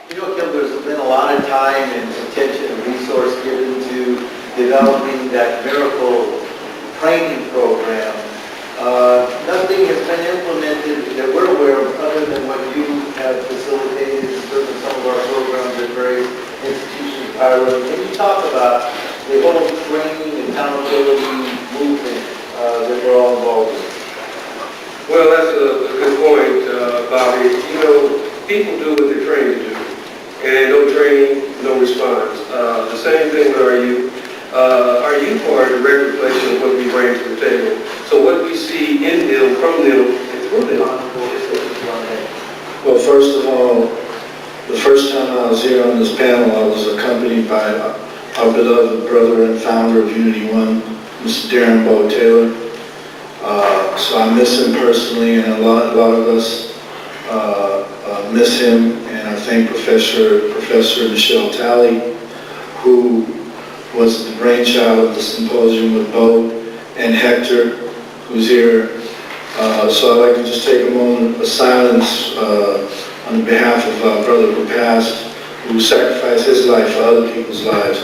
You know, Kim, there's been a lot of time and attention and resource given to developing that miracle training program. Nothing has been implemented that we're aware of other than what you have facilitated in terms of some of our programs at various institutions. Can you talk about the whole training and accountability movement that we're all involved in? Well, that's a good point, Bobby. You know, people do what they're trained to do. And no training, no response. The same thing with our youth. Our youth are a direct reflection of what we bring to the table. So what we see in them, from them, and through them. Well, first of all, the first time I was here on this panel, I was accompanied by our beloved brother and founder of Unity One, Mr. Darren Taylor. So I miss him personally, and a lot of us miss him. And I thank Professor Michelle Talley, who was the brainchild of the symposium with Bo and Hector, who's here. So I'd like to just take a moment of silence on behalf of our brother who passed, who sacrificed his life for other people's lives,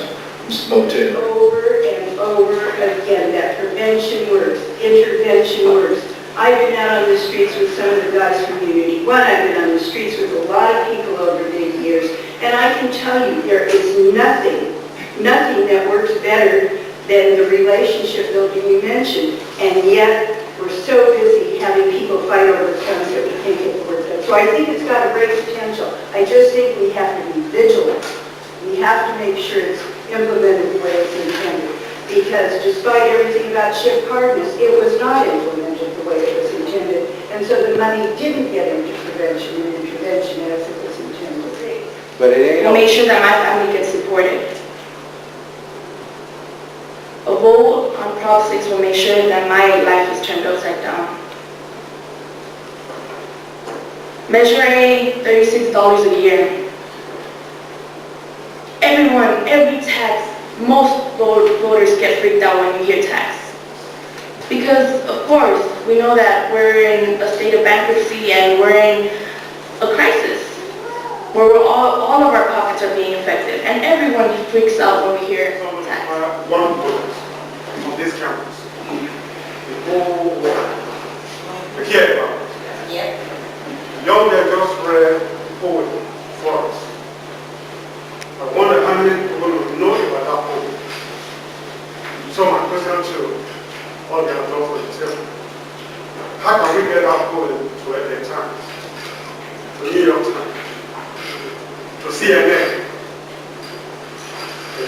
Mr. Bo Taylor. Over and over again, that prevention works, intervention works. I've been out on the streets with some of the guys from Unity One. I've been on the streets with a lot of people over the years, and I can tell you there is nothing that works better than the relationship building you mentioned, and yet we're so busy having people fight over the funds that we can't get the work done. So I think it's got a great potential. I just think we have to be vigilant. We have to make sure it's implemented the way it's intended. Because despite everything about chip hardness, it was not implemented the way it was intended. And so the money didn't get into prevention and intervention as it was intended to be. But it ain't. We'll make sure that my family gets supported. A vote on Prop 6 will make sure that my life is turned upside down. Measure A, $36 a year. Every tax, most voters get freaked out when you hear tax. Because, of course, we know that we're in a state of bankruptcy and we're in a crisis where all of our pockets are being affected, and everyone freaks out when we hear tax. One vote on this campus. The whole world. We care about it. Yep. Young man just read poetry for us. I wonder how many people will know about that poem. So my question to all the adults is tell me, how can we get that poem to LA Times, to New York Times, to CNN?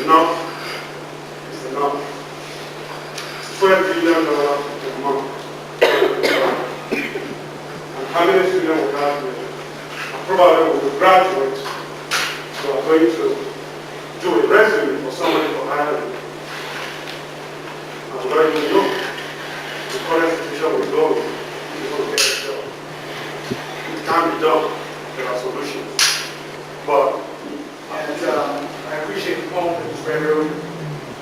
Enough is enough. $12 billion a month. And how many students will graduate? And probably will graduate, so I'm going to do a resume for somebody for Ireland. I'm going to know the current situation will go before we get a job. It can be done. There are solutions. But I appreciate the poem that was read earlier.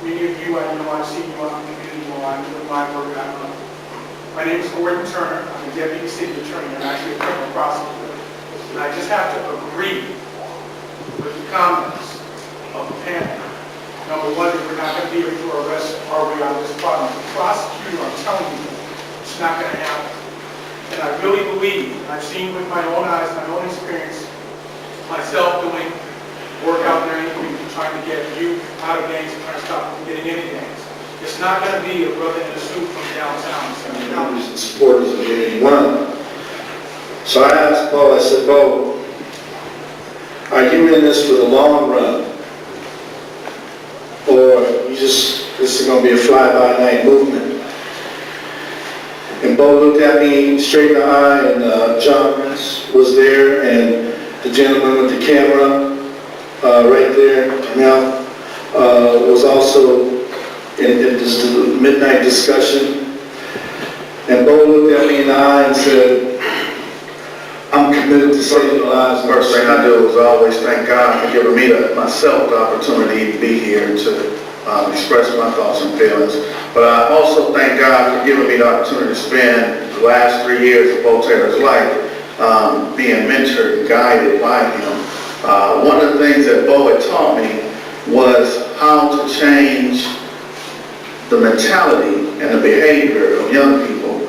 Many of you, I know I've seen you on the community line with my program. My name is Gordon Turner. I'm a deputy city attorney. I'm actually a criminal prosecutor. And I just have to agree with the comments of the panel. Number one, we're not going to be able to arrest our way out of this problem. The prosecutor, I'm telling you, it's not going to happen. And I really believe, and I've seen with my own eyes, my own experience, myself doing work out there in the community, trying to get youth out of gangs and trying to stop them from getting into gangs. It's not going to be a brother in a suit from downtown. And supporters of Unity One. So I asked Bo, I said, Bo, are you in this for the long run? Or this is going to be a fly-by-night movement? And Bo looked at me straight in the eye, and John was there, and the gentleman with the camera right there now was also in this midnight discussion. And Bo looked at me in the eye and said, I'm committed to saving lives. First thing I do is always thank God for giving me myself the opportunity to be here and to express my thoughts and feelings. But I also thank God for giving me the opportunity to spend the last 3 years of Bo Taylor's life being mentored and guided by him One of the things that Bo had taught me was how to change the mentality and the behavior of young people.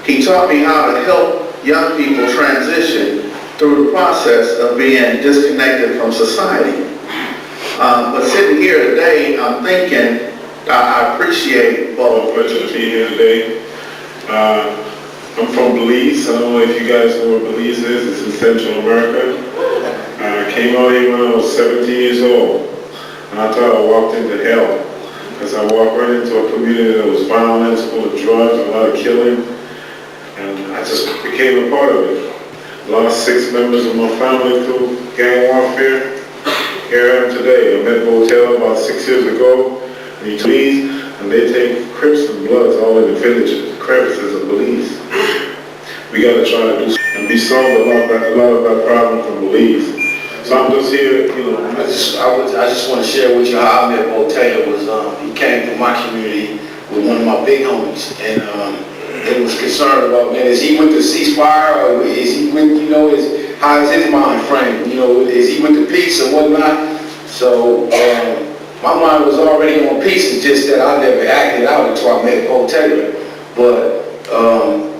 He taught me how to help young people transition through the process of being disconnected from society. But sitting here today, I'm thinking, I appreciate Bo. Pleasure to be here today. I'm from Belize. I don't know if you guys know where Belize is. It's in Central America. I came out here when I was 17 years old. And I thought I walked into hell. Because I walked right into a community that was violent, full of drugs, a lot of killing. And I just became a part of it. Lost 6 members of my family through gang warfare. Here I am today. I met Bo about 6 years ago. And they take Crips and Bloods all in the villages, crevices of Belize. We got to try to do and be solved a lot of that problem from Belize. So I'm just here, you know. I just want to share with you how I met Bo Taylor. He came from my community with one of my big homies, and they was concerned about, man, is he with the ceasefire, or is he with, how is his mind framed? Is he with the peace or whatnot? So my mind was already on peace. It's just that I never acted out until I met Bo Taylor. But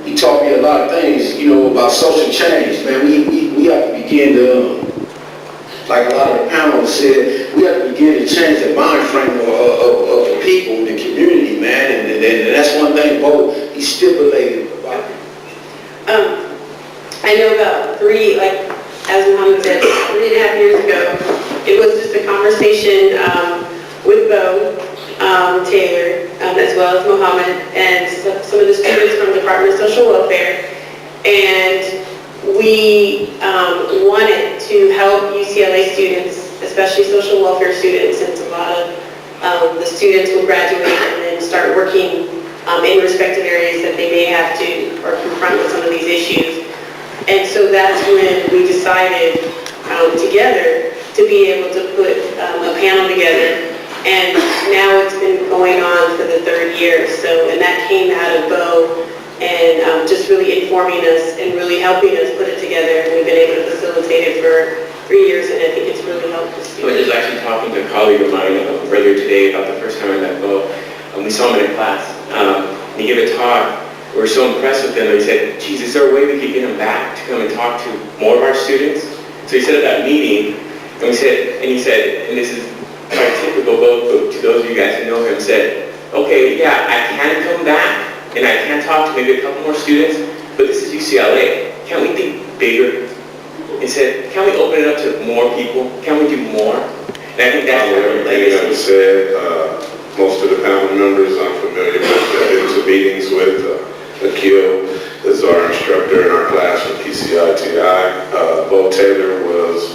he taught me a lot of things, about social change. Man, we have to begin to, like a lot of the panelists said, we have to begin to change the mind frame of the people, the community, man. And that's one thing Bo, he stipulated about it. I know about as Mohammed said, 3.5 years ago, it was just a conversation with Bo Taylor, as well as Mohammed, and some of the students from the Department of Social Welfare. And we wanted to help UCLA students, especially social welfare students, since a lot of the students will graduate and then start working in respective areas that they may have to or confront with some of these issues. And so that's when we decided together to be able to put a panel together. And now it's been going on for the 3rd year. So, and that came out of Bo and just really informing us and really helping us put it together. And we've been able to facilitate it for 3 years, and I think it's really helped the students. I was just actually talking to a colleague of mine earlier today about the first time I met Bo. We saw him in a class. He gave a talk. We were so impressed with him. He said, geez, is there a way we could get him back to come and talk to more of our students? So he said at that meeting, and he said, and this is quite typical, Bo, to those of you guys who know him, said, okay, yeah, I can come back, and I can talk to maybe a couple more students, but this is UCLA. Can't we think bigger? He said, can we open it up to more people? Can we do more? And I think that's what we're Everything I've said, most of the panel members I'm familiar with. I've been to meetings with Akil is our instructor in our class from PCITI. Bo Taylor was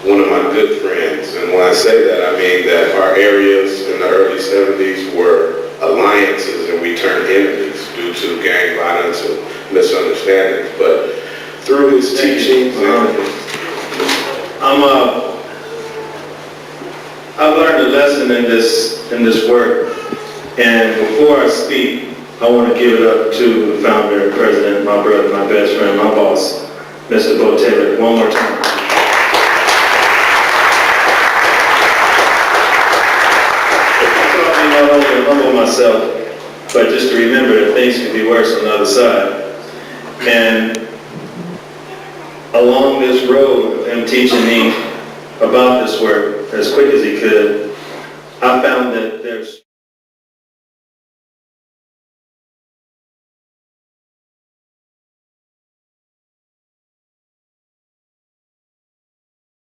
one of my good friends. And when I say that, I mean that our areas in the early 70s were alliances and we turned enemies due to gang violence and misunderstandings. But through his teachings, I've learned a lesson in this work, and before I speak, I want to give it up to the founder and president, my brother, my best friend, my boss, Mr. Bo Taylor, one more time. He taught me not only to humble myself, but just to remember that things can be worse on the other side. And along this road of him teaching me about this work as quick as he could, I found that there's